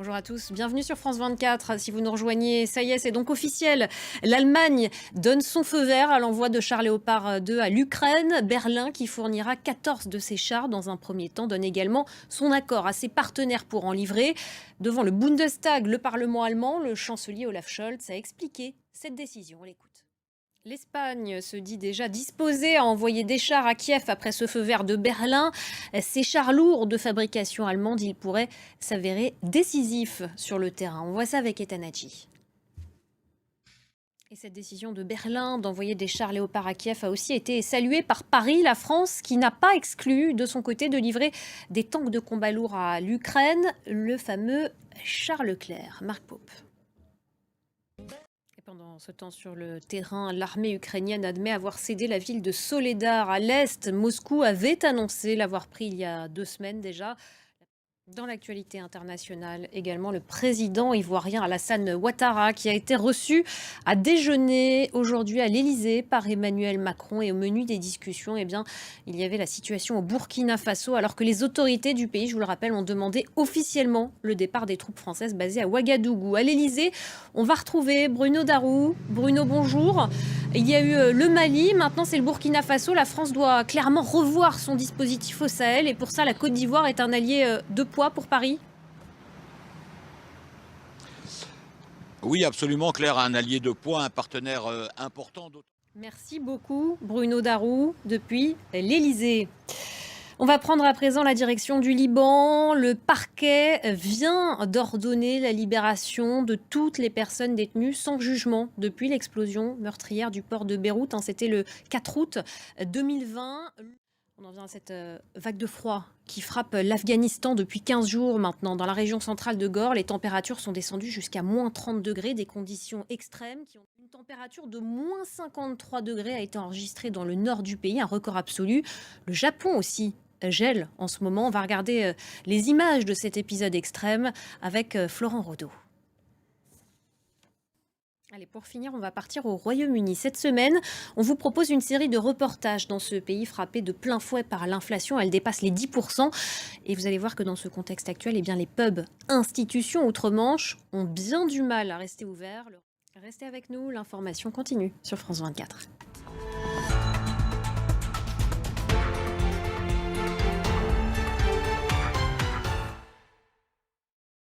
Bonjour à tous, bienvenue sur France 24. Si vous nous rejoignez, ça y est, c'est donc officiel. L'Allemagne donne son feu vert à l'envoi de chars Léopard 2 à l'Ukraine. Berlin, qui fournira 14 de ces chars dans un premier temps, donne également son accord à ses partenaires pour en livrer. Devant le Bundestag, le Parlement allemand, le chancelier Olaf Scholz a expliqué cette décision. On l'écoute. L'Espagne se dit déjà disposée à envoyer des chars à Kiev après ce feu vert de Berlin. Ces chars lourds de fabrication allemande, ils pourraient s'avérer décisifs sur le terrain. On voit ça avec Ethan Hadji. Et cette décision de Berlin d'envoyer des chars Léopard à Kiev a aussi été saluée par Paris, la France, qui n'a pas exclu de son côté de livrer des tanks de combat lourds à l'Ukraine, le fameux char Leclerc. Marc Pope. Pendant ce temps sur le terrain, l'armée ukrainienne admet avoir cédé la ville de Soledar à l'est. Moscou avait annoncé l'avoir pris il y a 2 semaines déjà. Dans l'actualité internationale également, le président ivoirien Alassane Ouattara qui a été reçu à déjeuner aujourd'hui à l'Élysée par Emmanuel Macron. Et au menu des discussions, eh bien, il y avait la situation au Burkina Faso alors que les autorités du pays, je vous le rappelle, ont demandé officiellement le départ des troupes françaises basées à Ouagadougou. À l'Élysée, on va retrouver Bruno Darou. Bruno, bonjour. Il y a eu le Mali, maintenant c'est le Burkina Faso. La France doit clairement revoir son dispositif au Sahel et pour ça la Côte d'Ivoire est un allié de poids pour Paris. Oui, absolument, Claire, un allié de poids, un partenaire important. Merci beaucoup Bruno Darou depuis l'Élysée. On va prendre à présent la direction du Liban. Le parquet vient d'ordonner la libération de toutes les personnes détenues sans jugement depuis l'explosion meurtrière du port de Beyrouth. C'était le 4 août 2020. On en vient à cette vague de froid qui frappe l'Afghanistan depuis 15 jours maintenant. Dans la région centrale de Ghor, les températures sont descendues jusqu'à moins 30 degrés, des conditions extrêmes. Une température de moins 53 degrés a été enregistrée dans le nord du pays, un record absolu. Le Japon aussi gèle en ce moment. On va regarder les images de cet épisode extrême avec Florent Rodeau. Allez, pour finir, on va partir au Royaume-Uni. Cette semaine, on vous propose une série de reportages dans ce pays frappé de plein fouet par l'inflation. Elle dépasse les 10%. Et vous allez voir que dans ce contexte actuel, eh bien, les pubs, institutions outre-Manche ont bien du mal à rester ouverts. Restez avec nous, l'information continue sur France 24.